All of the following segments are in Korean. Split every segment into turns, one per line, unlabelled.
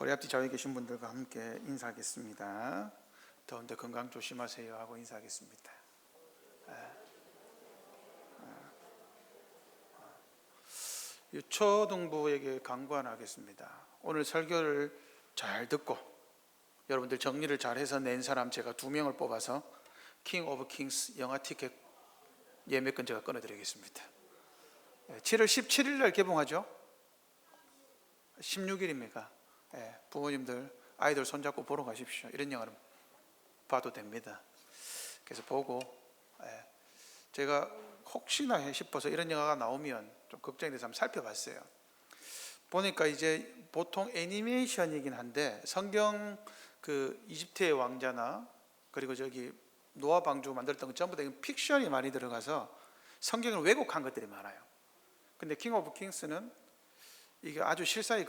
우리 앞뒤 좌우에 계신 분들과 함께 인사하겠습니다. 더운데 건강 조심하세요 하고 인사하겠습니다. 유초동부에게 강구 하나 하겠습니다. 오늘 설교를 잘 듣고 여러분들 정리를 잘해서 낸 사람 제가 2명을 뽑아서 킹 오브 킹스 영화 티켓 예매권 제가 끊어드리겠습니다. 7월 17일 날 개봉하죠. 16일입니까? 부모님들 아이들 손잡고 보러 가십시오. 이런 영화는 봐도 됩니다. 그래서 보고 제가 혹시나 싶어서 이런 영화가 나오면 좀 걱정이 돼서 한번 살펴봤어요. 보니까 이제 보통 애니메이션이긴 한데 성경 그 이집트의 왕자나 그리고 저기 노아 방주 만들었던 거 전부 다 픽션이 많이 들어가서 성경을 왜곡한 것들이 많아요. 근데 킹 오브 킹스는 이게 아주 실사에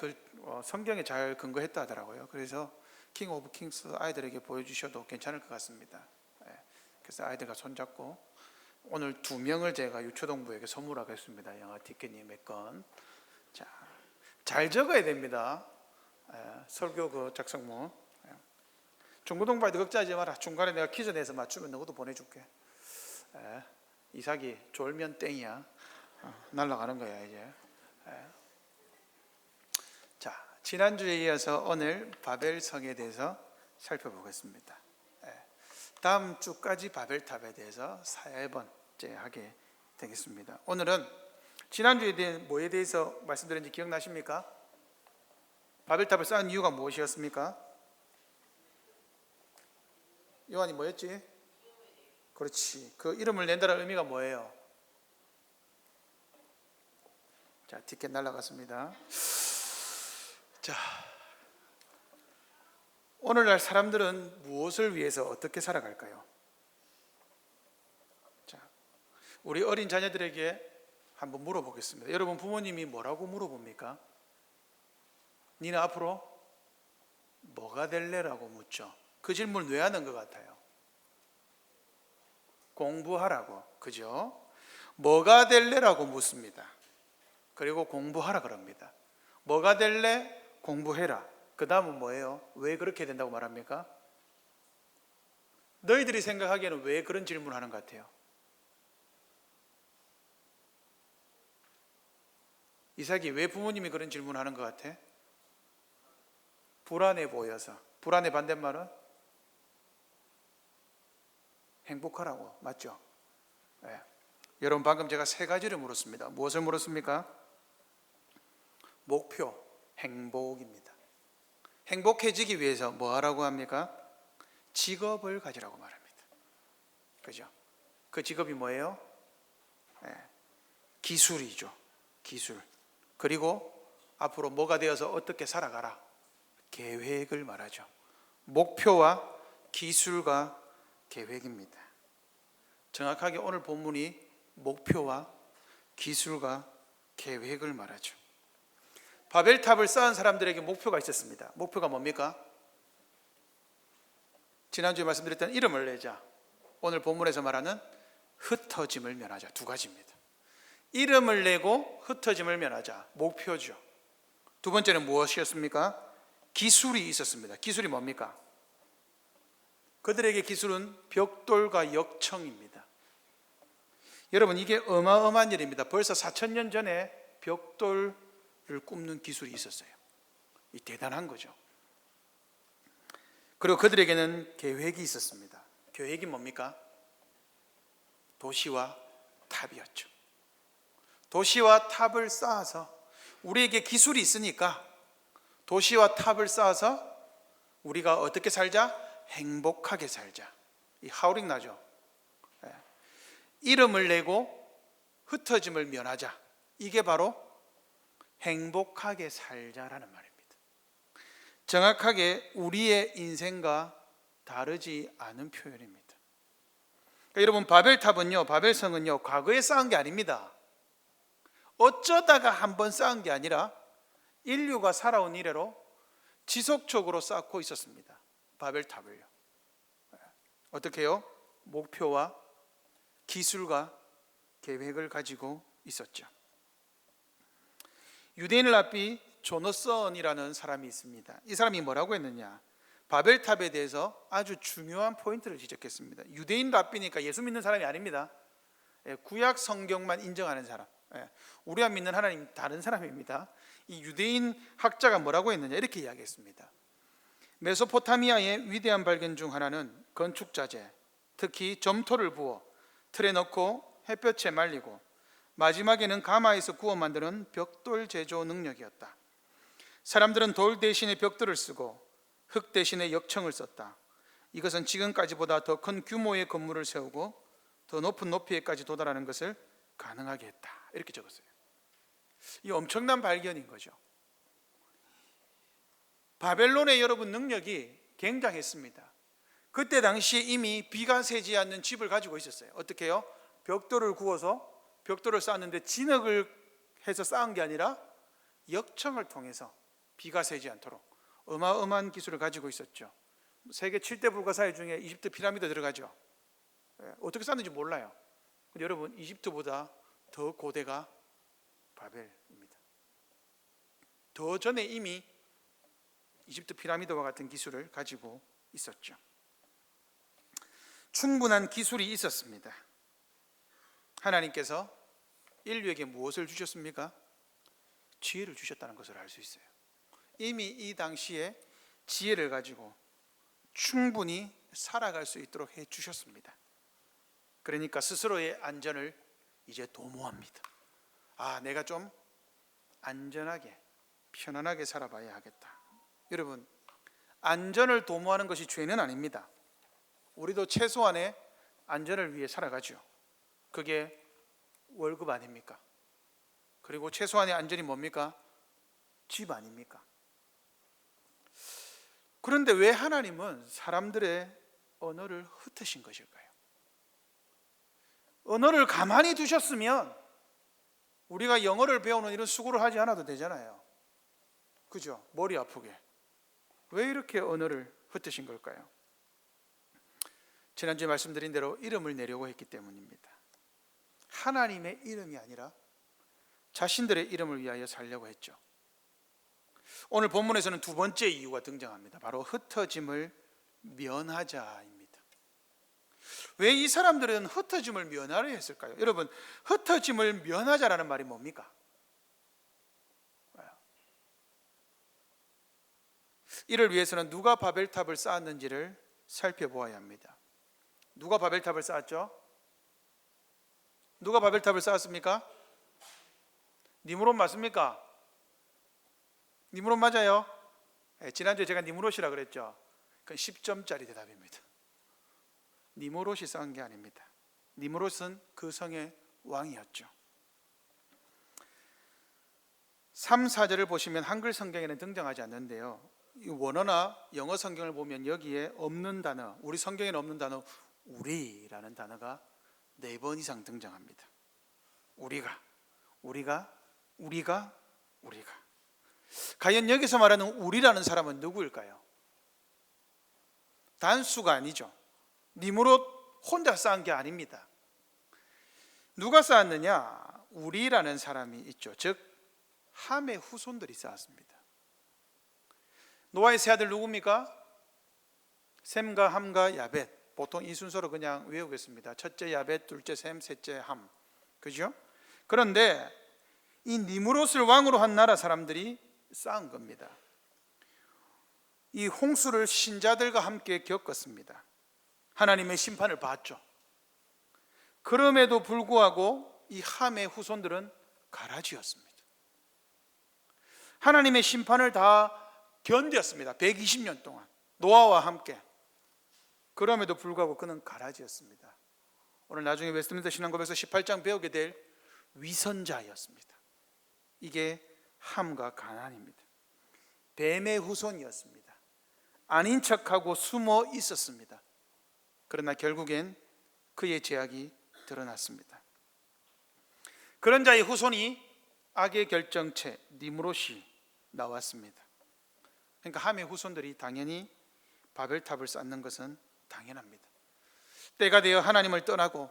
성경에 잘 근거했다 하더라고요. 그래서 킹 오브 킹스 아이들에게 보여주셔도 괜찮을 것 같습니다. 그래서 아이들과 손잡고 오늘 2명을 제가 유초동부에게 선물하겠습니다. 영화 티켓 예매권. 자, 잘 적어야 됩니다. 설교 그 작성문. 중고등부 아이들 걱정하지 마라. 중간에 내가 퀴즈 내서 맞추면 너도 보내줄게. 이삭이 졸면 땡이야. 날아가는 거야 이제. 자, 지난주에 이어서 오늘 바벨성에 대해서 살펴보겠습니다. 다음 주까지 바벨탑에 대해서 4번째 하게 되겠습니다. 오늘은 지난주에 대한 뭐에 대해서 말씀드렸는지 기억나십니까? 바벨탑을 쌓은 이유가 무엇이었습니까? 요한이 뭐였지? 그렇지. 그 이름을 낸다는 의미가 뭐예요? 자, 티켓 날아갔습니다. 자, 오늘날 사람들은 무엇을 위해서 어떻게 살아갈까요? 자, 우리 어린 자녀들에게 한번 물어보겠습니다. 여러분 부모님이 뭐라고 물어봅니까? 니는 앞으로 뭐가 될래라고 묻죠. 그 질문을 왜 하는 것 같아요? 공부하라고, 그죠? 뭐가 될래라고 묻습니다. 그리고 공부하라 그럽니다. 뭐가 될래? 공부해라. 그 다음은 뭐예요? 왜 그렇게 된다고 말합니까? 너희들이 생각하기에는 왜 그런 질문을 하는 것 같아요? 이삭이 왜 부모님이 그런 질문을 하는 것 같아? 불안해 보여서. 불안의 반대말은? 행복하라고. 맞죠? 여러분 방금 제가 3가지를 물었습니다. 무엇을 물었습니까? 목표, 행복입니다. 행복해지기 위해서 뭐 하라고 합니까? 직업을 가지라고 말합니다. 그죠? 그 직업이 뭐예요? 기술이죠. 기술. 그리고 앞으로 뭐가 되어서 어떻게 살아가라. 계획을 말하죠. 목표와 기술과 계획입니다. 정확하게 오늘 본문이 목표와 기술과 계획을 말하죠. 바벨탑을 쌓은 사람들에게 목표가 있었습니다. 목표가 뭡니까? 지난주에 말씀드렸던 이름을 내자. 오늘 본문에서 말하는 흩어짐을 면하자. 2가지입니다. 이름을 내고 흩어짐을 면하자. 목표죠. 2번째는 무엇이었습니까? 기술이 있었습니다. 기술이 뭡니까? 그들에게 기술은 벽돌과 역청입니다. 여러분 이게 어마어마한 일입니다. 벌써 4,000년 전에 벽돌을 굽는 기술이 있었어요. 이 대단한 거죠. 그리고 그들에게는 계획이 있었습니다. 계획이 뭡니까? 도시와 탑이었죠. 도시와 탑을 쌓아서 우리에게 기술이 있으니까 도시와 탑을 쌓아서 우리가 어떻게 살자? 행복하게 살자. 이 하우링 나죠? 이름을 내고 흩어짐을 면하자. 이게 바로 행복하게 살자라는 말입니다. 정확하게 우리의 인생과 다르지 않은 표현입니다. 그러니까 여러분 바벨탑은요, 바벨성은요, 과거에 쌓은 게 아닙니다. 어쩌다가 한번 쌓은 게 아니라 인류가 살아온 이래로 지속적으로 쌓고 있었습니다. 바벨탑을요. 어떻게 해요? 목표와 기술과 계획을 가지고 있었죠. 유대인을 앞이 조너선이라는 사람이 있습니다. 이 사람이 뭐라고 했느냐? 바벨탑에 대해서 아주 중요한 포인트를 지적했습니다. 유대인 랍비니까 예수 믿는 사람이 아닙니다. 구약 성경만 인정하는 사람, 우리가 믿는 하나님 다른 사람입니다. 이 유대인 학자가 뭐라고 했느냐 이렇게 이야기했습니다. 메소포타미아의 위대한 발견 중 하나는 건축 자재, 특히 점토를 부어 틀에 넣고 햇볕에 말리고 마지막에는 가마에서 구워 만드는 벽돌 제조 능력이었다. 사람들은 돌 대신에 벽돌을 쓰고 흙 대신에 역청을 썼다. 이것은 지금까지보다 더 큰 규모의 건물을 세우고 더 높은 높이에까지 도달하는 것을 가능하게 했다. 이렇게 적었어요. 이 엄청난 발견인 거죠. 바벨론의 여러분 능력이 굉장했습니다. 그때 당시에 이미 비가 새지 않는 집을 가지고 있었어요. 어떻게 해요? 벽돌을 구워서 벽돌을 쌓았는데 진흙을 해서 쌓은 게 아니라 역청을 통해서 비가 새지 않도록 어마어마한 기술을 가지고 있었죠. 세계 7대 불가사의 중에 이집트 피라미드 들어가죠. 어떻게 쌓는지 몰라요. 근데 여러분, 이집트보다 더 고대가 바벨입니다. 더 전에 이미 이집트 피라미드와 같은 기술을 가지고 있었죠. 충분한 기술이 있었습니다. 하나님께서 인류에게 무엇을 주셨습니까? 지혜를 주셨다는 것을 알 수 있어요. 이미 이 당시에 지혜를 가지고 충분히 살아갈 수 있도록 해 주셨습니다. 그러니까 스스로의 안전을 이제 도모합니다. 내가 좀 안전하게 편안하게 살아봐야 하겠다. 여러분, 안전을 도모하는 것이 죄는 아닙니다. 우리도 최소한의 안전을 위해 살아가죠. 그게 월급 아닙니까? 그리고 최소한의 안전이 뭡니까? 집 아닙니까? 그런데 왜 하나님은 사람들의 언어를 흩으신 것일까요? 언어를 가만히 두셨으면 우리가 영어를 배우는 이런 수고를 하지 않아도 되잖아요. 그죠? 머리 아프게. 왜 이렇게 언어를 흩으신 걸까요? 지난주에 말씀드린 대로 이름을 내려고 했기 때문입니다. 하나님의 이름이 아니라 자신들의 이름을 위하여 살려고 했죠. 오늘 본문에서는 두 번째 이유가 등장합니다. 바로 흩어짐을 면하자입니다. 왜 이 사람들은 흩어짐을 면하려 했을까요? 여러분, 흩어짐을 면하자라는 말이 뭡니까? 이를 위해서는 누가 바벨탑을 쌓았는지를 살펴보아야 합니다. 누가 바벨탑을 쌓았죠? 누가 바벨탑을 쌓았습니까? 니므롯 맞습니까? 니므롯 맞아요? 지난주에 제가 니므롯이라 그랬죠. 그건 10점짜리 대답입니다. 니므롯이 쌓은 게 아닙니다. 니므롯은 그 성의 왕이었죠. 3, 4절을 보시면 한글 성경에는 등장하지 않는데요, 원어나 영어 성경을 보면 여기에 없는 단어, 우리 성경에는 없는 단어 우리라는 단어가 4번 이상 등장합니다. 우리가. 과연 여기서 말하는 우리라는 사람은 누구일까요? 단수가 아니죠. 니므롯 혼자 쌓은 게 아닙니다. 누가 쌓았느냐? 우리라는 사람이 있죠. 즉 함의 후손들이 쌓았습니다. 노아의 세 아들 누굽니까? 셈과 함과 야벳. 보통 이 순서로 그냥 외우겠습니다. 첫째 야벳, 둘째 셈, 셋째 함. 그죠? 그런데 이 니므롯을 왕으로 한 나라 사람들이 쌓은 겁니다. 이 홍수를 신자들과 함께 겪었습니다. 하나님의 심판을 받죠. 그럼에도 불구하고 이 함의 후손들은 가라지였습니다. 하나님의 심판을 다 견뎠습니다. 120년 동안 노아와 함께. 그럼에도 불구하고 그는 가라지였습니다. 오늘 나중에 웨스트민스터 신앙고백서 18장 배우게 될 위선자였습니다. 이게 함과 가나안입니다. 뱀의 후손이었습니다. 아닌 척하고 숨어 있었습니다. 그러나 결국엔 그의 죄악이 드러났습니다. 그런 자의 후손이 악의 결정체 니므롯이 나왔습니다. 그러니까 함의 후손들이 당연히 바벨탑을 쌓는 것은 당연합니다. 때가 되어 하나님을 떠나고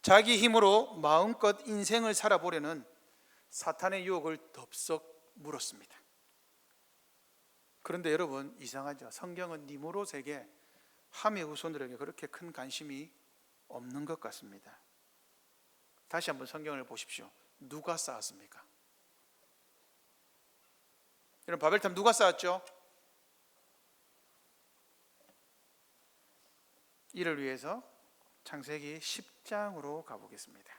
자기 힘으로 마음껏 인생을 살아보려는 사탄의 유혹을 덥석 물었습니다. 그런데 여러분, 이상하죠? 성경은 니므롯에게 함의 후손들에게 그렇게 큰 관심이 없는 것 같습니다. 다시 한번 성경을 보십시오. 누가 쌓았습니까? 여러분, 바벨탑 누가 쌓았죠? 이를 위해서 창세기 10장으로 가보겠습니다.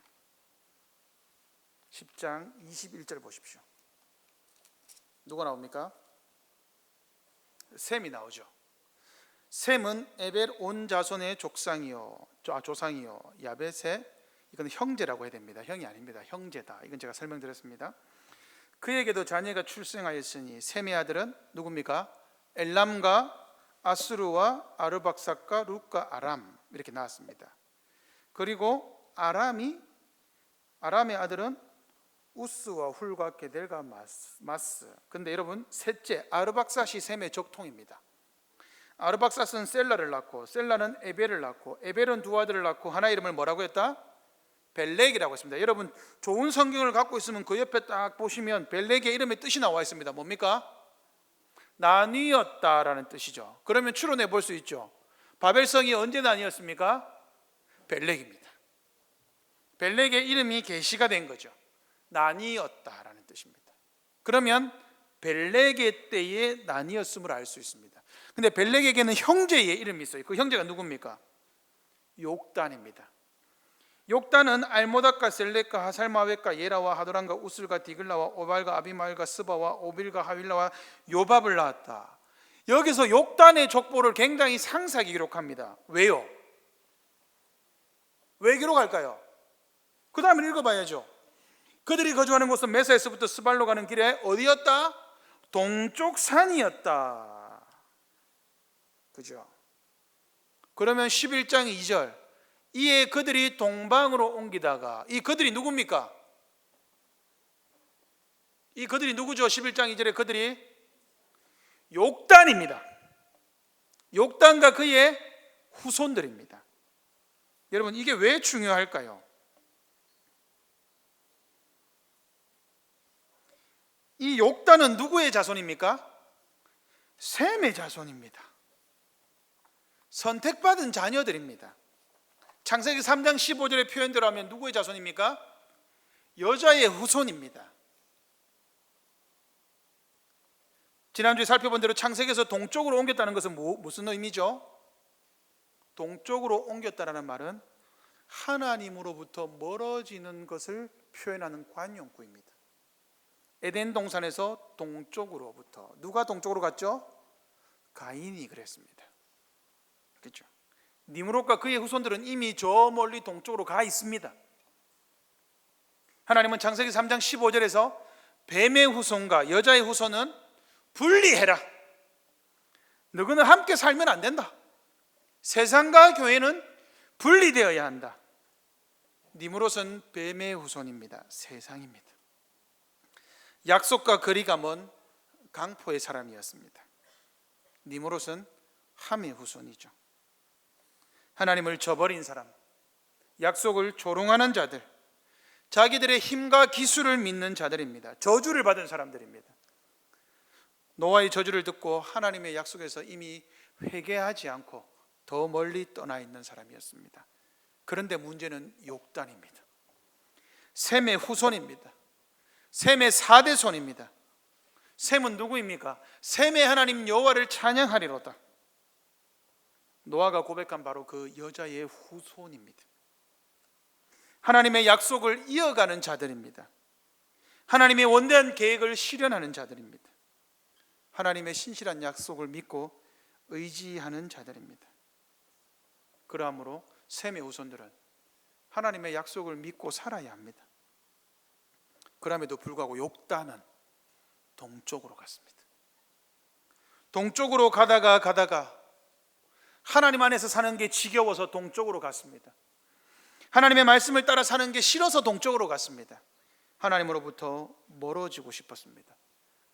10장 21절 보십시오. 누가 나옵니까? 셈이 나오죠. 셈은 에벨 온 자손의 조상이요 야벳의, 이건 형제라고 해야 됩니다. 형이 아닙니다. 형제다. 이건 제가 설명드렸습니다. 그에게도 자녀가 출생하였으니 셈의 아들은 누굽니까? 엘람과 아스루와 아르박삭과 룻과 아람, 이렇게 나왔습니다. 그리고 아람의 아들은 우스와 훌과 게델과 마스. 근데 여러분, 셋째 아르박삿이 셈의 적통입니다. 아르박삿은 셀라를 낳고, 셀라는 에벨을 낳고, 에벨은 두 아들을 낳고, 하나 이름을 뭐라고 했다? 벨렉이라고 했습니다. 여러분, 좋은 성경을 갖고 있으면 그 옆에 딱 보시면 벨렉의 이름의 뜻이 나와 있습니다. 뭡니까? 나뉘었다라는 뜻이죠. 그러면 추론해 볼 수 있죠. 바벨성이 언제 나뉘었습니까? 벨렉입니다. 벨렉의 이름이 계시가 된 거죠. 나뉘었다라는 뜻입니다. 그러면 벨렉의 때에 나뉘었음을 알 수 있습니다. 근데 벨렉에게는 형제의 이름이 있어요. 그 형제가 누굽니까? 욕단입니다. 욕단은 알모닥과 셀렉과 하살마웻과 예라와 하도란과 우슬과 디글라와 오발과 아비마엘과 스바와 오빌과 하윌라와 요밥을 낳았다. 여기서 욕단의 족보를 굉장히 상세하게 기록합니다. 왜요? 왜 기록할까요? 그 다음에 읽어봐야죠. 그들이 거주하는 곳은 메사에서부터 스발로 가는 길에 어디였다? 동쪽 산이었다. 그죠? 그러면 11장 2절, 이에 그들이 동방으로 옮기다가, 이 그들이 누굽니까? 이 그들이 누구죠? 11장 2절에 그들이 욕단입니다. 욕단과 그의 후손들입니다. 여러분, 이게 왜 중요할까요? 이 욕단은 누구의 자손입니까? 셈의 자손입니다. 선택받은 자녀들입니다. 창세기 3장 15절의 표현대로 하면 누구의 자손입니까? 여자의 후손입니다. 지난주에 살펴본 대로 창세기에서 동쪽으로 옮겼다는 것은 무슨 의미죠? 동쪽으로 옮겼다는 말은 하나님으로부터 멀어지는 것을 표현하는 관용구입니다. 에덴 동산에서 동쪽으로부터, 누가 동쪽으로 갔죠? 가인이 그랬습니다. 그렇죠? 니므롯과 그의 후손들은 이미 저 멀리 동쪽으로 가 있습니다. 하나님은 창세기 3장 15절에서 뱀의 후손과 여자의 후손은 분리해라. 너희는 함께 살면 안 된다. 세상과 교회는 분리되어야 한다. 니므롯은 뱀의 후손입니다. 세상입니다. 약속과 거리가 먼 강포의 사람이었습니다. 니므롯은 함의 후손이죠. 하나님을 저버린 사람, 약속을 조롱하는 자들, 자기들의 힘과 기술을 믿는 자들입니다. 저주를 받은 사람들입니다. 노아의 저주를 듣고 하나님의 약속에서 이미 회개하지 않고 더 멀리 떠나 있는 사람이었습니다. 그런데 문제는 욕단입니다. 셈의 후손입니다. 셈의 4대 손입니다. 셈은 누구입니까? 셈의 하나님 여호와를 찬양하리로다. 노아가 고백한 바로 그 여자의 후손입니다. 하나님의 약속을 이어가는 자들입니다. 하나님의 원대한 계획을 실현하는 자들입니다. 하나님의 신실한 약속을 믿고 의지하는 자들입니다. 그러므로 셈의 후손들은 하나님의 약속을 믿고 살아야 합니다. 그럼에도 불구하고 욕단은 동쪽으로 갔습니다. 동쪽으로 가다가 하나님 안에서 사는 게 지겨워서 동쪽으로 갔습니다. 하나님의 말씀을 따라 사는 게 싫어서 동쪽으로 갔습니다. 하나님으로부터 멀어지고 싶었습니다.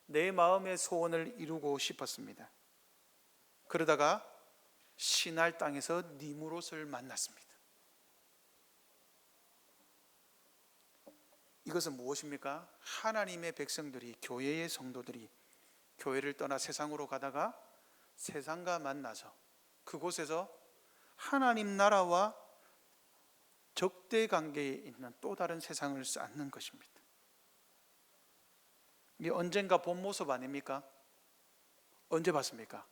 내 마음의 소원을 이루고 싶었습니다. 그러다가 시날 땅에서 니므롯을 만났습니다. 이것은 무엇입니까? 하나님의 백성들이, 교회의 성도들이 교회를 떠나 세상으로 가다가 세상과 만나서 그곳에서 하나님 나라와 적대 관계에 있는 또 다른 세상을 쌓는 것입니다. 이 언젠가 본 모습 아닙니까? 언제 봤습니까?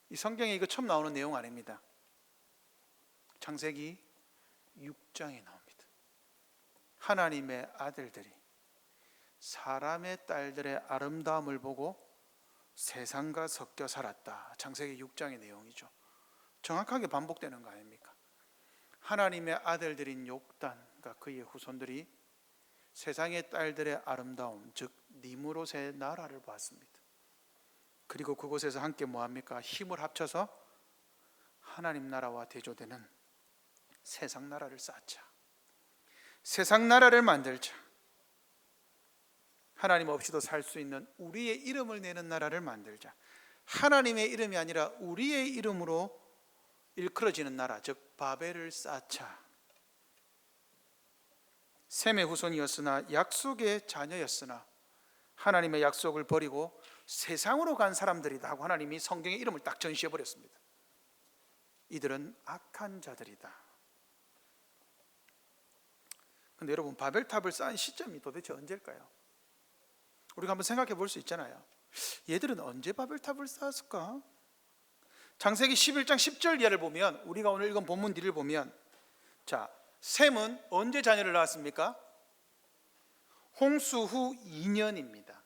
이 성경에 이거 처음 나오는 내용 아닙니다. 창세기 6장에 나옵니다. 하나님의 아들들이 사람의 딸들의 아름다움을 보고 세상과 섞여 살았다. 창세기 6장의 내용이죠. 정확하게 반복되는 거 아닙니까? 하나님의 아들들인 욥단과 그의 후손들이 세상의 딸들의 아름다움, 즉 니므롯의 나라를 봤습니다. 그리고 그곳에서 함께 뭐합니까? 힘을 합쳐서 하나님 나라와 대조되는 세상 나라를 쌓자. 세상 나라를 만들자. 하나님 없이도 살 수 있는 우리의 이름을 내는 나라를 만들자. 하나님의 이름이 아니라 우리의 이름으로 일컬어지는 나라, 즉 바벨을 쌓자. 셈의 후손이었으나 약속의 자녀였으나 하나님의 약속을 버리고 세상으로 간 사람들이다 하고 하나님이 성경의 이름을 딱 전시해 버렸습니다. 이들은 악한 자들이다. 근데 여러분, 바벨탑을 쌓은 시점이 도대체 언제일까요? 우리가 한번 생각해 볼 수 있잖아요. 얘들은 언제 바벨탑을 쌓았을까? 창세기 11장 10절 이하를 보면, 우리가 오늘 읽은 본문 뒤를 보면, 자, 셈은 언제 자녀를 낳았습니까? 홍수 후 2년입니다.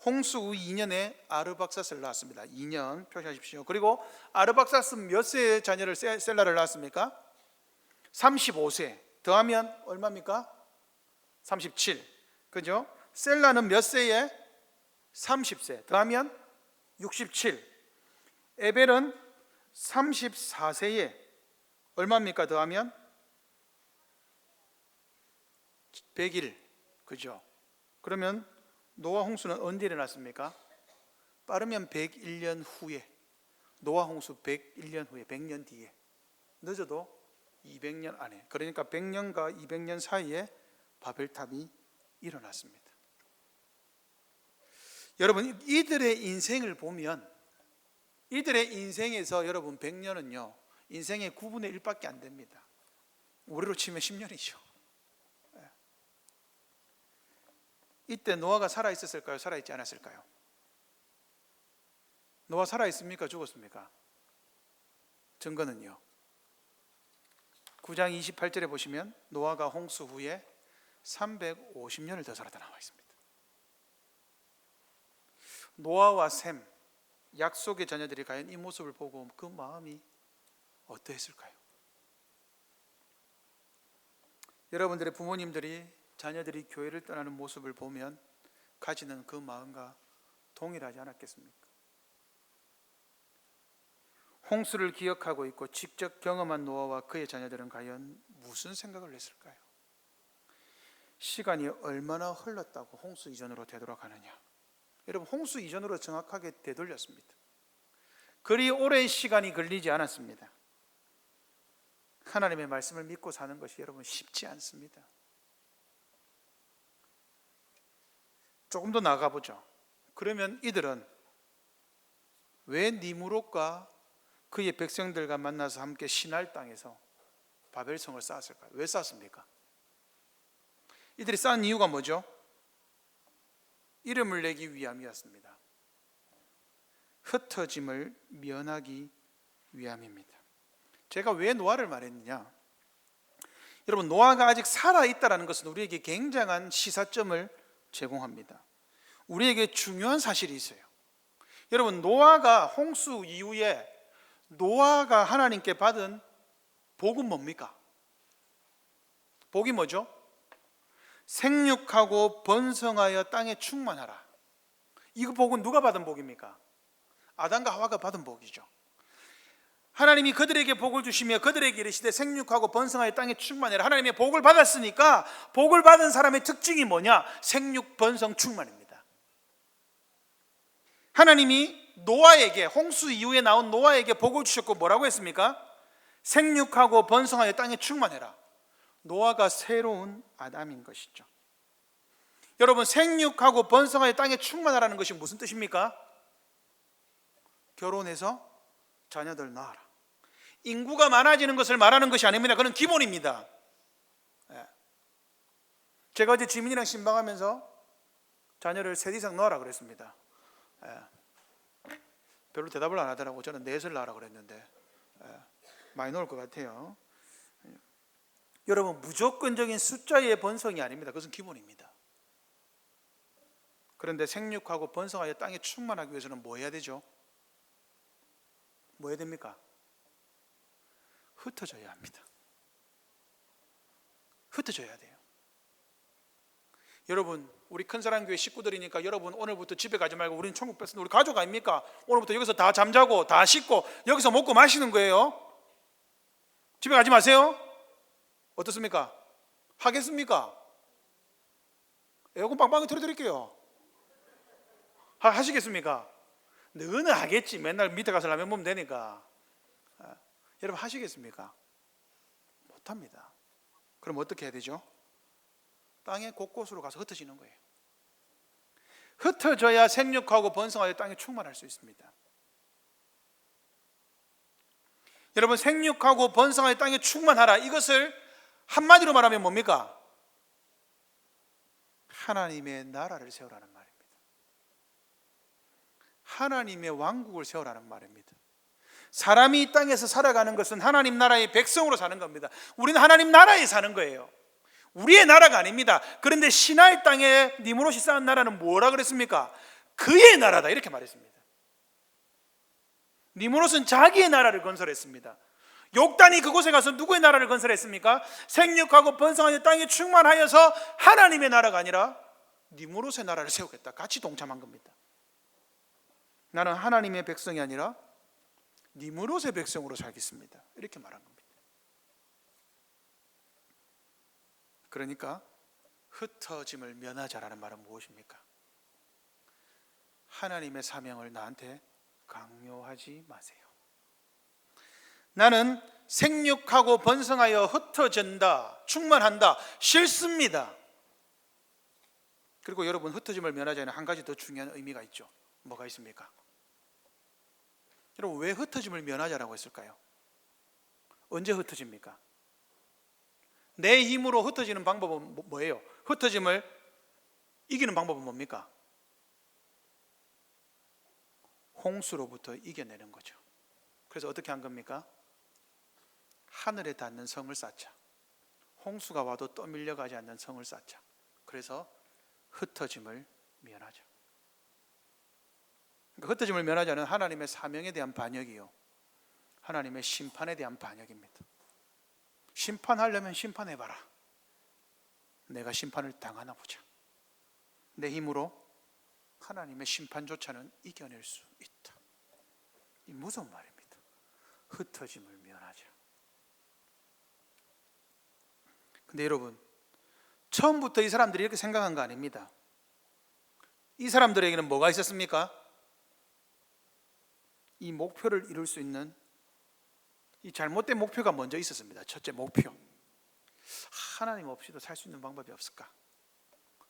홍수 후 2년에 아르박사스를 낳았습니다. 2년 표시하십시오. 그리고 아르박사스 몇 세의 자녀를 셀라를 낳았습니까? 35세. 더하면 얼마입니까? 37. 그죠? 셀라는 몇 세에? 30세. 더하면 67. 에벨은 34세에 얼마입니까? 더하면 100일. 그죠? 그러면 노아 홍수는 언제 일어났습니까? 빠르면 101년 후에. 노아 홍수 101년 후에, 100년 뒤에. 늦어도 200년 안에, 그러니까 100년과 200년 사이에 바벨탑이 일어났습니다. 여러분, 이들의 인생을 보면, 이들의 인생에서 여러분 100년은요 인생의 9분의 1밖에 안 됩니다. 우리로 치면 10년이죠. 이때 노아가 살아있었을까요? 살아있지 않았을까요? 노아 살아있습니까? 죽었습니까? 증거는요, 9장 28절에 보시면 노아가 홍수 후에 350년을 더 살았다 나와 있습니다. 노아와 셈, 약속의 자녀들이 과연 이 모습을 보고 그 마음이 어떠했을까요? 여러분들의 부모님들이 자녀들이 교회를 떠나는 모습을 보면 가지는 그 마음과 동일하지 않았겠습니까? 홍수를 기억하고 있고 직접 경험한 노아와 그의 자녀들은 과연 무슨 생각을 했을까요? 시간이 얼마나 흘렀다고 홍수 이전으로 되돌아가느냐? 여러분, 홍수 이전으로 정확하게 되돌렸습니다. 그리 오랜 시간이 걸리지 않았습니다. 하나님의 말씀을 믿고 사는 것이 여러분 쉽지 않습니다. 조금 더 나가보죠. 그러면 이들은 왜 니므롯과 그의 백성들과 만나서 함께 시날 땅에서 바벨성을 쌓았을까요? 왜 쌓았습니까? 이들이 쌓은 이유가 뭐죠? 이름을 내기 위함이었습니다. 흩어짐을 면하기 위함입니다. 제가 왜 노아를 말했느냐? 여러분, 노아가 아직 살아있다는 것은 우리에게 굉장한 시사점을 제공합니다. 우리에게 중요한 사실이 있어요. 여러분, 노아가 홍수 이후에 노아가 하나님께 받은 복은 뭡니까? 복이 뭐죠? 생육하고 번성하여 땅에 충만하라. 이 복은 누가 받은 복입니까? 아담과 하와가 받은 복이죠. 하나님이 그들에게 복을 주시며 그들에게 이르시되 생육하고 번성하여 땅에 충만해라. 하나님의 복을 받았으니까 복을 받은 사람의 특징이 뭐냐? 생육, 번성, 충만입니다. 하나님이 노아에게, 홍수 이후에 나온 노아에게 복을 주셨고 뭐라고 했습니까? 생육하고 번성하여 땅에 충만해라. 노아가 새로운 아담인 것이죠. 여러분, 생육하고 번성하여 땅에 충만하라는 것이 무슨 뜻입니까? 결혼해서 자녀들 낳아라. 인구가 많아지는 것을 말하는 것이 아닙니다. 그건 기본입니다. 제가 어제 지민이랑 신방하면서 자녀를 셋 이상 낳으라 그랬습니다. 별로 대답을 안 하더라고. 저는 넷을 낳으라 그랬는데 많이 넣을 것 같아요. 여러분, 무조건적인 숫자의 번성이 아닙니다. 그것은 기본입니다. 그런데 생육하고 번성하여 땅에 충만하기 위해서는 뭐 해야 되죠? 뭐 해야 됩니까? 흩어져야 합니다. 흩어져야 돼요. 여러분, 우리 큰사랑교회 식구들이니까 여러분 오늘부터 집에 가지 말고 우리는 천국 뺐으니 우리 가족 아닙니까? 오늘부터 여기서 다 잠자고 다 씻고 여기서 먹고 마시는 거예요. 집에 가지 마세요. 어떻습니까? 하겠습니까? 에어컨 빵빵히 틀어드릴게요. 하시겠습니까? 너는 하겠지. 맨날 밑에 가서 라면 먹으면 되니까. 여러분, 하시겠습니까? 못합니다. 그럼 어떻게 해야 되죠? 땅의 곳곳으로 가서 흩어지는 거예요. 흩어져야 생육하고 번성하여 땅에 충만할 수 있습니다. 여러분, 생육하고 번성하여 땅에 충만하라, 이것을 한마디로 말하면 뭡니까? 하나님의 나라를 세우라는 말입니다. 하나님의 왕국을 세우라는 말입니다. 사람이 이 땅에서 살아가는 것은 하나님 나라의 백성으로 사는 겁니다. 우리는 하나님 나라에 사는 거예요. 우리의 나라가 아닙니다. 그런데 시나이 땅에 니므롯이 쌓은 나라는 뭐라 그랬습니까? 그의 나라다, 이렇게 말했습니다. 니므롯은 자기의 나라를 건설했습니다. 욕단이 그곳에 가서 누구의 나라를 건설했습니까? 생육하고 번성하여 땅에 충만하여서 하나님의 나라가 아니라 니므롯의 나라를 세우겠다, 같이 동참한 겁니다. 나는 하나님의 백성이 아니라 니므롯의 백성으로 살겠습니다, 이렇게 말한 겁니다. 그러니까 흩어짐을 면하자라는 말은 무엇입니까? 하나님의 사명을 나한테 강요하지 마세요. 나는 생육하고 번성하여 흩어진다, 충만한다, 싫습니다. 그리고 여러분, 흩어짐을 면하자는 한 가지 더 중요한 의미가 있죠. 뭐가 있습니까? 여러분, 왜 흩어짐을 면하자라고 했을까요? 언제 흩어집니까? 내 힘으로 흩어지는 방법은 뭐예요? 흩어짐을 이기는 방법은 뭡니까? 홍수로부터 이겨내는 거죠. 그래서 어떻게 한 겁니까? 하늘에 닿는 성을 쌓자. 홍수가 와도 떠밀려가지 않는 성을 쌓자. 그래서 흩어짐을 면하자. 그러니까 흩어짐을 면하자는 하나님의 사명에 대한 반역이요, 하나님의 심판에 대한 반역입니다. 심판하려면 심판해봐라. 내가 심판을 당하나 보자. 내 힘으로 하나님의 심판조차는 이겨낼 수 있다. 이 무서운 말입니다. 흩어짐을 면하자. 근데 여러분, 처음부터 이 사람들이 이렇게 생각한 거 아닙니다. 이 사람들에게는 뭐가 있었습니까? 이 목표를 이룰 수 있는 이 잘못된 목표가 먼저 있었습니다. 첫째 목표, 하나님 없이도 살 수 있는 방법이 없을까?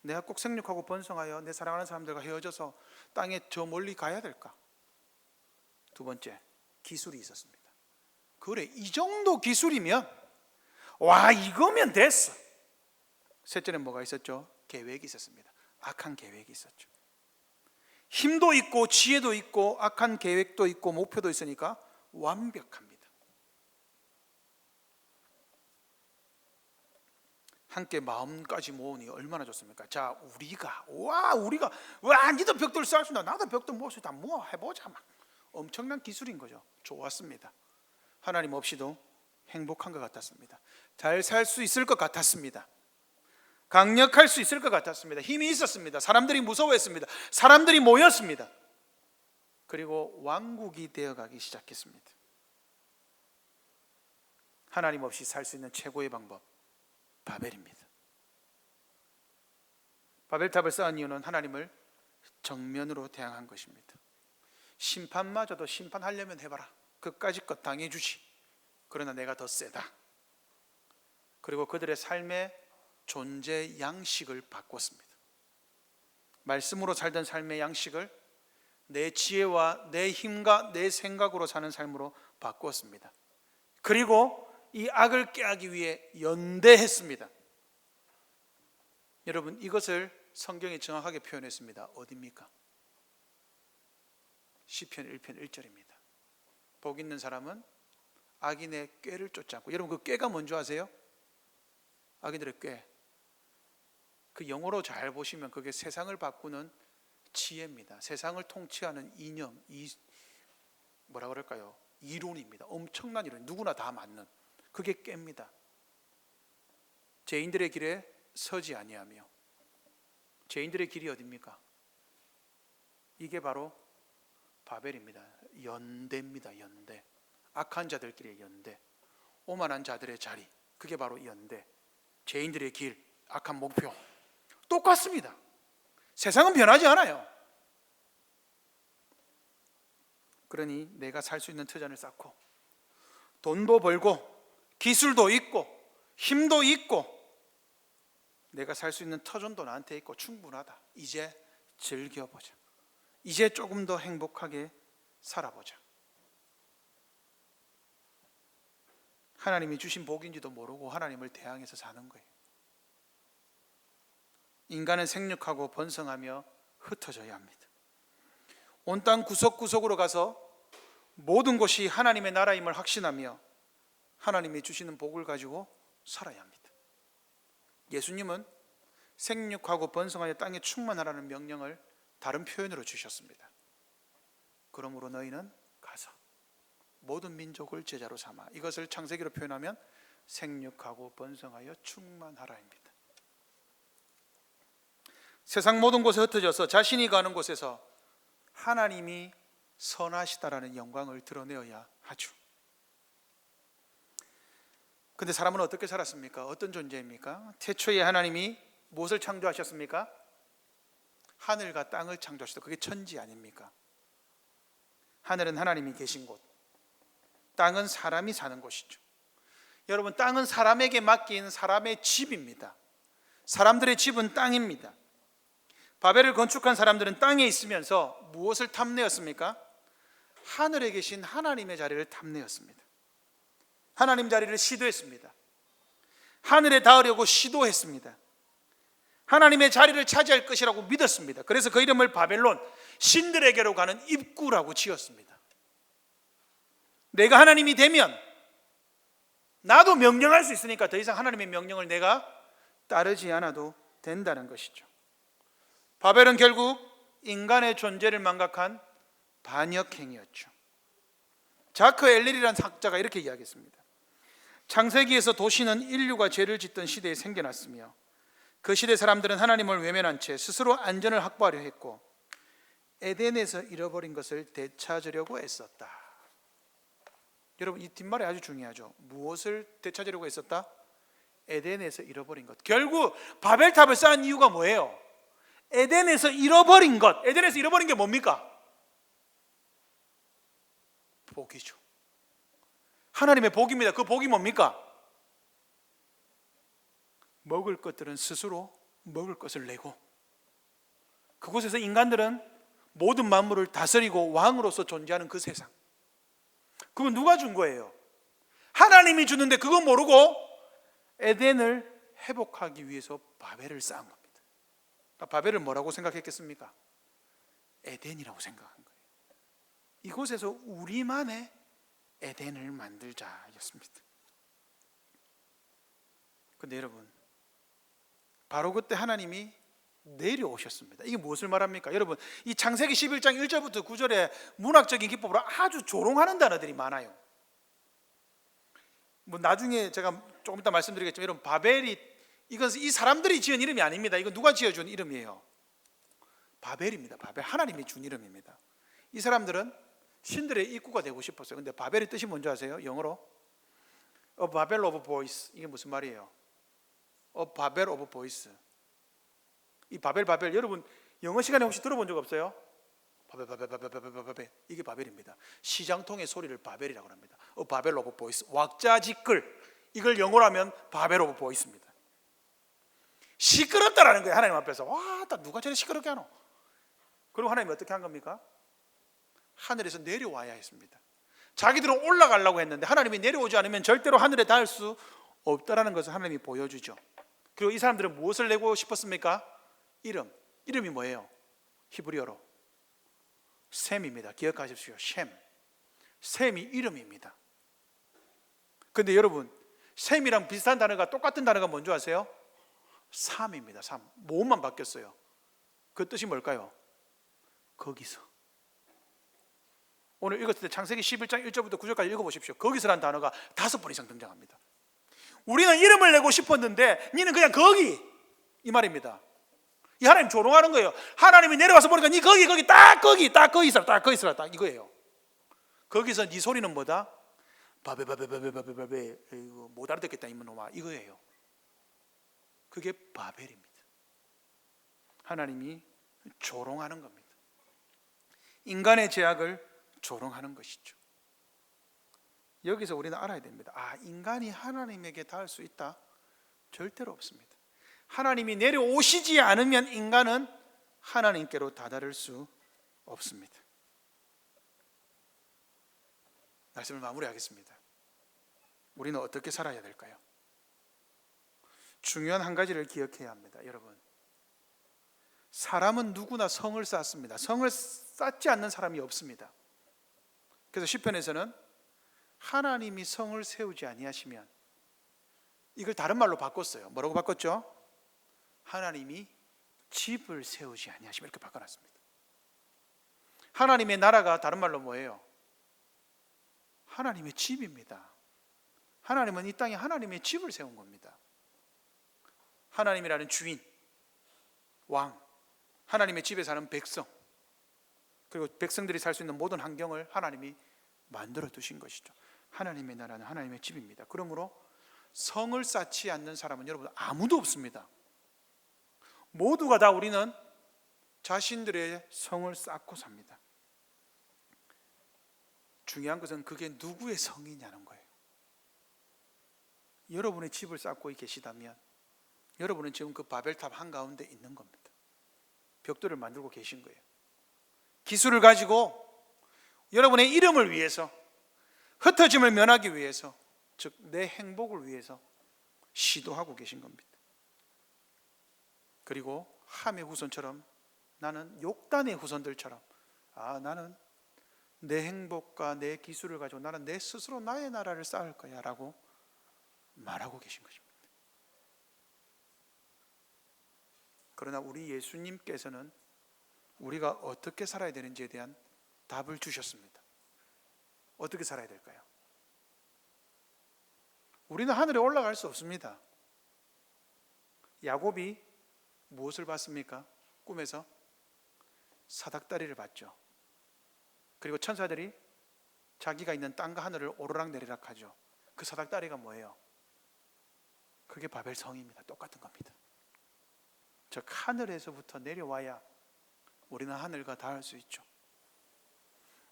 내가 꼭 생육하고 번성하여 내 사랑하는 사람들과 헤어져서 땅에 저 멀리 가야 될까? 두 번째, 기술이 있었습니다. 그래, 이 정도 기술이면, 와, 이거면 됐어. 셋째는 뭐가 있었죠? 계획이 있었습니다. 악한 계획이 있었죠. 힘도 있고 지혜도 있고 악한 계획도 있고 목표도 있으니까 완벽합니다. 함께 마음까지 모으니 얼마나 좋습니까? 자, 우리가 니도 벽돌 쌓을 수 있다, 나도 벽돌 모을 수 있다, 뭐 해보자. 막 엄청난 기술인 거죠. 좋았습니다. 하나님 없이도 행복한 것 같았습니다. 잘 살 수 있을 것 같았습니다. 강력할 수 있을 것 같았습니다. 힘이 있었습니다. 사람들이 무서워했습니다. 사람들이 모였습니다. 그리고 왕국이 되어가기 시작했습니다. 하나님 없이 살 수 있는 최고의 방법, 바벨입니다. 바벨탑을 쌓은 이유는 하나님을 정면으로 대항한 것입니다. 심판마저도 심판하려면 해봐라, 그까짓 것 당해주지. 그러나 내가 더 세다. 그리고 그들의 삶의 존재 양식을 바꿨습니다. 말씀으로 살던 삶의 양식을 내 지혜와 내 힘과 내 생각으로 사는 삶으로 바꾸었습니다. 그리고 이 악을 깨하기 위해 연대했습니다. 여러분, 이것을 성경이 정확하게 표현했습니다. 어디입니까? 시편 1편 1절입니다. 복 있는 사람은 악인의 꾀를 쫓지 않고. 여러분, 그 꾀가 뭔지 아세요? 악인들의 꾀. 그 영어로 잘 보시면 그게 세상을 바꾸는 지혜입니다. 세상을 통치하는 이념, 뭐라 그럴까요? 이론입니다. 엄청난 이론, 누구나 다 맞는. 그게 꾀입니다. 죄인들의 길에 서지 아니하며. 죄인들의 길이 어디입니까? 이게 바로 바벨입니다. 연대입니다. 연대. 악한 자들끼리의 연대, 오만한 자들의 자리, 그게 바로 연대. 죄인들의 길, 악한 목표 똑같습니다. 세상은 변하지 않아요. 그러니 내가 살 수 있는 터전을 쌓고 돈도 벌고 기술도 있고 힘도 있고 내가 살 수 있는 터전도 나한테 있고 충분하다. 이제 즐겨보자. 이제 조금 더 행복하게 살아보자. 하나님이 주신 복인지도 모르고 하나님을 대항해서 사는 거예요. 인간은 생육하고 번성하며 흩어져야 합니다. 온 땅 구석구석으로 가서 모든 곳이 하나님의 나라임을 확신하며 하나님이 주시는 복을 가지고 살아야 합니다. 예수님은 생육하고 번성하여 땅에 충만하라는 명령을 다른 표현으로 주셨습니다. 그러므로 너희는 가서 모든 민족을 제자로 삼아. 이것을 창세기로 표현하면 생육하고 번성하여 충만하라입니다. 세상 모든 곳에 흩어져서 자신이 가는 곳에서 하나님이 선하시다라는 영광을 드러내어야 하죠. 근데 사람은 어떻게 살았습니까? 어떤 존재입니까? 태초에 하나님이 무엇을 창조하셨습니까? 하늘과 땅을 창조하셨다. 그게 천지 아닙니까? 하늘은 하나님이 계신 곳, 땅은 사람이 사는 곳이죠. 여러분, 땅은 사람에게 맡긴 사람의 집입니다. 사람들의 집은 땅입니다. 바벨을 건축한 사람들은 땅에 있으면서 무엇을 탐내었습니까? 하늘에 계신 하나님의 자리를 탐내었습니다. 하나님 자리를 시도했습니다. 하늘에 닿으려고 시도했습니다. 하나님의 자리를 차지할 것이라고 믿었습니다. 그래서 그 이름을 바벨론, 신들에게로 가는 입구라고 지었습니다. 내가 하나님이 되면 나도 명령할 수 있으니까 더 이상 하나님의 명령을 내가 따르지 않아도 된다는 것이죠. 바벨은 결국 인간의 존재를 망각한 반역행위였죠. 자크 엘렐이라는 학자가 이렇게 이야기했습니다. 창세기에서 도시는 인류가 죄를 짓던 시대에 생겨났으며 그 시대 사람들은 하나님을 외면한 채 스스로 안전을 확보하려 했고 에덴에서 잃어버린 것을 되찾으려고 애썼다. 여러분, 이 뒷말이 아주 중요하죠. 무엇을 되찾으려고 애썼다? 에덴에서 잃어버린 것. 결국 바벨탑을 쌓은 이유가 뭐예요? 에덴에서 잃어버린 것. 에덴에서 잃어버린 게 뭡니까? 복이죠. 하나님의 복입니다. 그 복이 뭡니까? 먹을 것들은 스스로 먹을 것을 내고 그곳에서 인간들은 모든 만물을 다스리고 왕으로서 존재하는 그 세상. 그건 누가 준 거예요? 하나님이 주는데 그거 모르고 에덴을 회복하기 위해서 바벨을 쌓은 겁니다. 바벨을 뭐라고 생각했겠습니까? 에덴이라고 생각한 거예요. 이곳에서 우리만의 에덴을 만들자였습니다. 그런데 여러분, 바로 그때 하나님이 내려오셨습니다. 이게 무엇을 말합니까? 여러분, 이 창세기 11장 1절부터 9절에 문학적인 기법으로 아주 조롱하는 단어들이 많아요. 나중에 제가 조금 이따 말씀드리겠지만, 여러분, 바벨이 이건 이 사람들이 지은 이름이 아닙니다. 이건 누가 지어준 이름이에요? 바벨입니다. 바벨, 하나님이 준 이름입니다. 이 사람들은 신들의 입구가 되고 싶었어요. 근데 바벨의 뜻이 뭔지 아세요? 영어로 A Babel of Voice. 이게 무슨 말이에요? A Babel of Voice. 이 바벨, 여러분 영어 시간에 혹시 들어본 적 없어요? 바벨. 이게 바벨입니다. 시장통의 소리를 바벨이라고 합니다. A Babel of Voice. 왁자지껄. 이걸 영어로 하면 바벨 오브 보이스입니다. 시끄럽다라는 거예요. 하나님 앞에서. 와, 누가 저래 시끄럽게 하노? 그리고 하나님이 어떻게 한 겁니까? 하늘에서 내려와야 했습니다. 자기들은 올라가려고 했는데 하나님이 내려오지 않으면 절대로 하늘에 닿을 수 없다라는 것을 하나님이 보여주죠. 그리고 이 사람들은 무엇을 내고 싶었습니까? 이름이 뭐예요? 히브리어로 셈입니다. 기억하십시오. 셈이 이름입니다. 근데 여러분, 셈이랑 비슷한 단어가, 똑같은 단어가 뭔지 아세요? 삼입니다. 모음만 바뀌었어요. 그 뜻이 뭘까요? 거기서. 오늘 읽었을 때 창세기 11장 1절부터 9절까지 읽어보십시오. 거기서라는 단어가 5번 이상 등장합니다. 우리는 이름을 내고 싶었는데 니는 그냥 거기, 이 말입니다. 이 하나님 조롱하는 거예요. 하나님이 내려와서 보니까 니 거기 딱 거기 있어라 딱 이거예요. 거기서 니 소리는 뭐다? 바베 못 알아듣겠다 이놈아, 이거예요. 그게 바벨입니다. 하나님이 조롱하는 겁니다. 인간의 죄악을 조롱하는 것이죠. 여기서 우리는 알아야 됩니다. 인간이 하나님에게 닿을 수 있다? 절대로 없습니다. 하나님이 내려오시지 않으면 인간은 하나님께로 다다를 수 없습니다. 말씀을 마무리하겠습니다. 우리는 어떻게 살아야 될까요? 중요한 한 가지를 기억해야 합니다. 여러분, 사람은 누구나 성을 쌓습니다. 성을 쌓지 않는 사람이 없습니다. 그래서 시편에서는 하나님이 성을 세우지 아니하시면, 이걸 다른 말로 바꿨어요. 뭐라고 바꿨죠? 하나님이 집을 세우지 아니하시면, 이렇게 바꿔놨습니다. 하나님의 나라가 다른 말로 뭐예요? 하나님의 집입니다. 하나님은 이 땅에 하나님의 집을 세운 겁니다. 하나님이라는 주인, 왕, 하나님의 집에 사는 백성, 그리고 백성들이 살 수 있는 모든 환경을 하나님이 만들어 두신 것이죠. 하나님의 나라는 하나님의 집입니다. 그러므로 성을 쌓지 않는 사람은 여러분 아무도 없습니다. 모두가 다 우리는 자신들의 성을 쌓고 삽니다. 중요한 것은 그게 누구의 성이냐는 거예요. 여러분의 집을 쌓고 계시다면 여러분은 지금 그 바벨탑 한가운데 있는 겁니다. 벽돌을 만들고 계신 거예요. 기술을 가지고 여러분의 이름을 위해서, 흩어짐을 면하기 위해서, 즉 내 행복을 위해서 시도하고 계신 겁니다. 그리고 함의 후손처럼, 나는 욕단의 후손들처럼 나는 내 행복과 내 기술을 가지고 나는 내 스스로 나의 나라를 쌓을 거야 라고 말하고 계신 것입니다. 그러나 우리 예수님께서는 우리가 어떻게 살아야 되는지에 대한 답을 주셨습니다. 어떻게 살아야 될까요? 우리는 하늘에 올라갈 수 없습니다. 야곱이 무엇을 봤습니까? 꿈에서 사닥다리를 봤죠. 그리고 천사들이 자기가 있는 땅과 하늘을 오르락내리락 하죠. 그 사닥다리가 뭐예요? 그게 바벨성입니다. 똑같은 겁니다. 즉 하늘에서부터 내려와야 우리는 하늘과 닿을 수 있죠.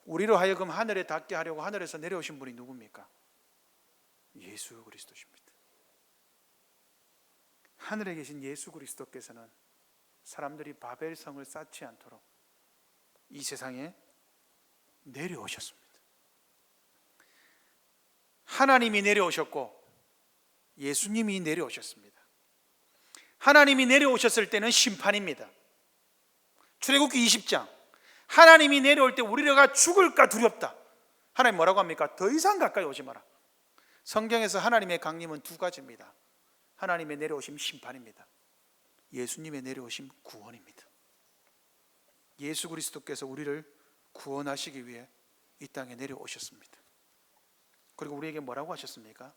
우리로 하여금 하늘에 닿게 하려고 하늘에서 내려오신 분이 누굽니까? 예수 그리스도십니다. 하늘에 계신 예수 그리스도께서는 사람들이 바벨성을 쌓지 않도록 이 세상에 내려오셨습니다. 하나님이 내려오셨고 예수님이 내려오셨습니다. 하나님이 내려오셨을 때는 심판입니다. 출애굽기 20장, 하나님이 내려올 때 우리가 죽을까 두렵다. 하나님 뭐라고 합니까? 더 이상 가까이 오지 마라. 성경에서 하나님의 강림은 두 가지입니다. 하나님의 내려오심 심판입니다. 예수님의 내려오심 구원입니다. 예수 그리스도께서 우리를 구원하시기 위해 이 땅에 내려오셨습니다. 그리고 우리에게 뭐라고 하셨습니까?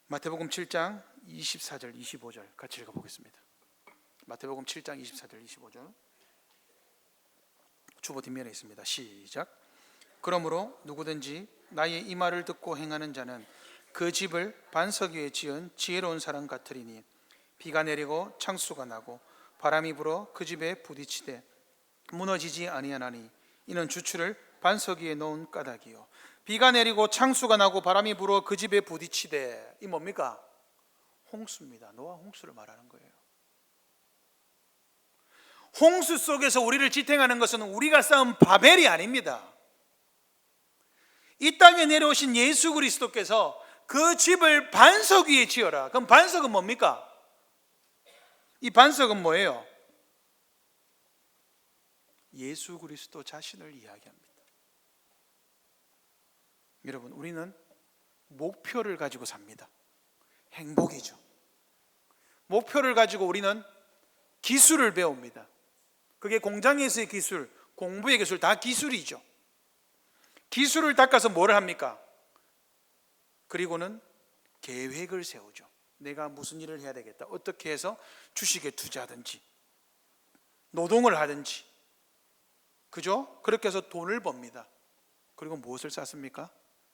마태복음 7장 24절 25절 같이 읽어보겠습니다. 마태복음 7장 24절 25절 주보 뒷면에 있습니다. 시작. 그러므로 누구든지 나의 이 말을 듣고 행하는 자는 그 집을 반석 위에 지은 지혜로운 사람 같으리니 비가 내리고 창수가 나고 바람이 불어 그 집에 부딪히되 무너지지 아니하나니 이는 주추를 반석 위에 놓은 까닭이요 비가 내리고 창수가 나고 바람이 불어 그 집에 부딪히되, 이 뭡니까? 홍수입니다. 노아 홍수를 말하는 거예요. 홍수 속에서 우리를 지탱하는 것은 우리가 쌓은 바벨이 아닙니다. 이 땅에 내려오신 예수 그리스도께서 그 집을 반석 위에 지어라. 그럼 반석은 뭡니까? 이 반석은 뭐예요? 예수 그리스도 자신을 이야기합니다. 여러분, 우리는 목표를 가지고 삽니다. 행복이죠. 목표를 가지고 우리는 기술을 배웁니다. 그게 공장에서의 기술, 공부의 기술, 다 기술이죠. 기술을 닦아서 뭘 합니까? 그리고는 계획을 세우죠. 내가 무슨 일을 해야 되겠다. 어떻게 해서 주식에 투자하든지 노동을 하든지, 그죠? 그렇게 해서 돈을 법니다. 그리고 무엇을 쌓습니까?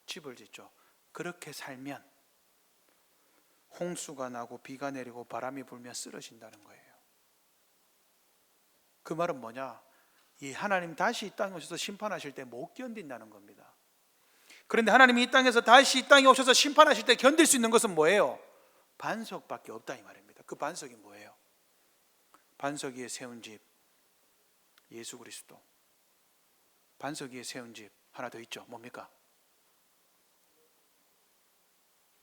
집을 짓죠. 그렇게 살면 홍수가 나고 비가 내리고 바람이 불면 쓰러진다는 거예요. 그 말은 뭐냐? 이 하나님 다시 이 땅에 오셔서 심판하실 때 못 견딘다는 겁니다. 그런데 하나님이 이 땅에서 다시 이 땅에 오셔서 심판하실 때 견딜 수 있는 것은 뭐예요? 반석밖에 없다, 이 말입니다. 그 반석이 뭐예요? 반석 위에 세운 집, 예수 그리스도. 반석 위에 세운 집 하나 더 있죠. 뭡니까?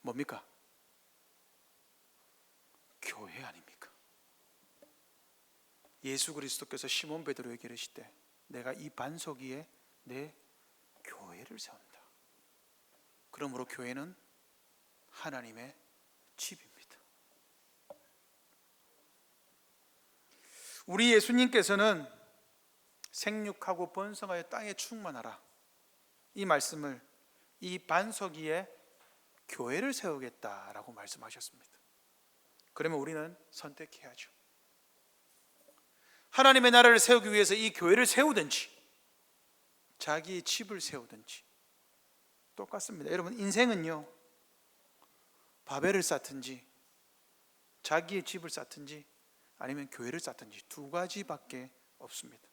뭡니까? 교회 아닙니까? 예수 그리스도께서 시몬 베드로에게 이르시되 내가 이 반석 위에 내 교회를 세운다. 그러므로 교회는 하나님의 집입니다. 우리 예수님께서는 생육하고 번성하여 땅에 충만하라, 이 말씀을 이 반석 위에 교회를 세우겠다라고 말씀하셨습니다. 그러면 우리는 선택해야죠. 하나님의 나라를 세우기 위해서 이 교회를 세우든지 자기의 집을 세우든지 똑같습니다. 여러분, 인생은요, 바벨을 쌓든지 자기의 집을 쌓든지 아니면 교회를 쌓든지 두 가지밖에 없습니다.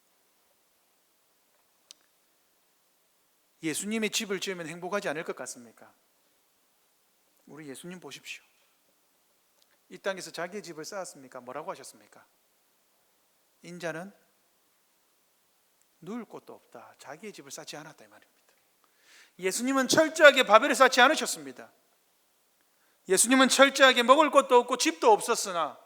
예수님의 집을 지으면 행복하지 않을 것 같습니까? 우리 예수님 보십시오. 이 땅에서 자기의 집을 쌓았습니까? 뭐라고 하셨습니까? 인자는 누울 곳도 없다. 자기의 집을 쌓지 않았다, 이 말입니다. 예수님은 철저하게 바벨을 쌓지 않으셨습니다. 예수님은 철저하게 먹을 것도 없고 집도 없었으나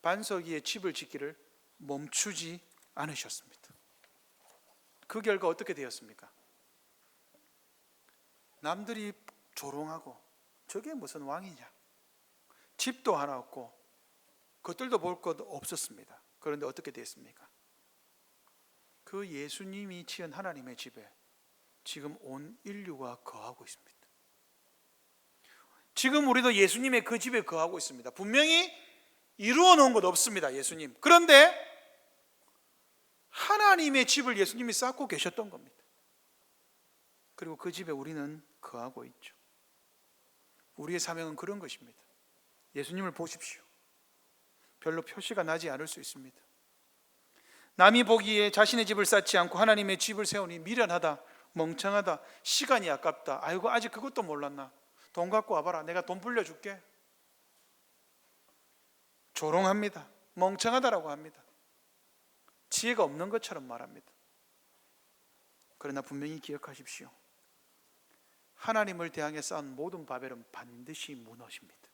반석 위에 집을 짓기를 멈추지 않으셨습니다. 그 결과 어떻게 되었습니까? 남들이 조롱하고 저게 무슨 왕이냐, 집도 하나 없고 그것들도 볼 것 없었습니다. 그런데 어떻게 됐습니까? 그 예수님이 지은 하나님의 집에 지금 온 인류가 거하고 있습니다. 지금 우리도 예수님의 그 집에 거하고 있습니다. 분명히 이루어 놓은 것 없습니다, 예수님. 그런데 하나님의 집을 예수님이 쌓고 계셨던 겁니다. 그리고 그 집에 우리는 거하고 있죠. 우리의 사명은 그런 것입니다. 예수님을 보십시오. 별로 표시가 나지 않을 수 있습니다. 남이 보기에 자신의 집을 쌓지 않고 하나님의 집을 세우니 미련하다, 멍청하다, 시간이 아깝다, 아이고 아직 그것도 몰랐나, 돈 갖고 와봐라, 내가 돈 불려줄게, 조롱합니다. 멍청하다라고 합니다. 지혜가 없는 것처럼 말합니다. 그러나 분명히 기억하십시오. 하나님을 대항해 쌓은 모든 바벨은 반드시 무너집니다.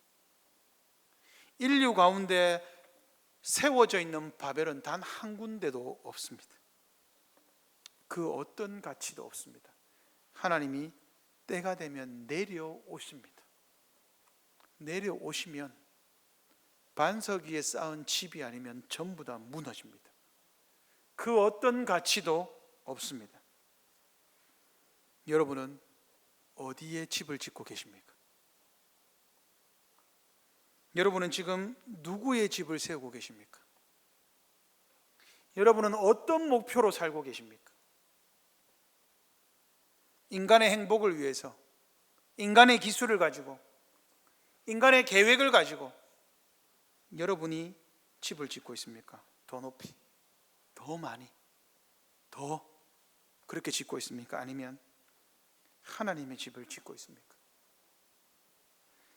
인류 가운데 세워져 있는 바벨은 단 한 군데도 없습니다. 그 어떤 가치도 없습니다. 하나님이 때가 되면 내려오십니다. 내려오시면 반석 위에 쌓은 집이 아니면 전부 다 무너집니다. 그 어떤 가치도 없습니다. 여러분은 어디에 집을 짓고 계십니까? 여러분은 지금 누구의 집을 세우고 계십니까? 여러분은 어떤 목표로 살고 계십니까? 인간의 행복을 위해서, 인간의 기술을 가지고, 인간의 계획을 가지고 여러분이 집을 짓고 있습니까? 더 높이, 더 많이, 더 그렇게 짓고 있습니까? 아니면 하나님의 집을 짓고 있습니까?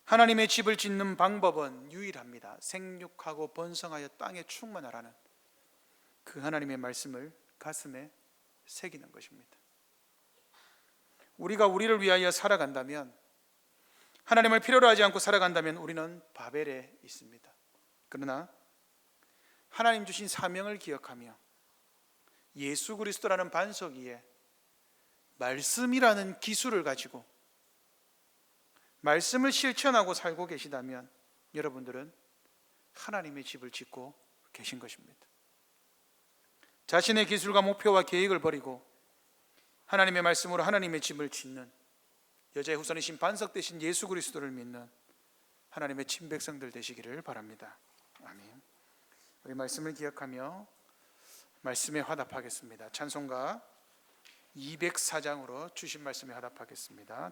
하나님의 집을 짓는 방법은 유일합니다. 생육하고 번성하여 땅에 충만하라는 그 하나님의 말씀을 가슴에 새기는 것입니다. 우리가 우리를 위하여 살아간다면, 하나님을 필요로 하지 않고 살아간다면 우리는 바벨에 있습니다. 그러나 하나님 주신 사명을 기억하며 예수 그리스도라는 반석 위에 말씀이라는 기술을 가지고 말씀을 실천하고 살고 계시다면 여러분들은 하나님의 집을 짓고 계신 것입니다. 자신의 기술과 목표와 계획을 버리고 하나님의 말씀으로 하나님의 집을 짓는, 여자의 후손이신 반석 되신 예수 그리스도를 믿는 하나님의 친백성들 되시기를 바랍니다. 아멘. 우리 말씀을 기억하며 말씀에 화답하겠습니다. 찬송가 204장으로 주신 말씀에 화답하겠습니다.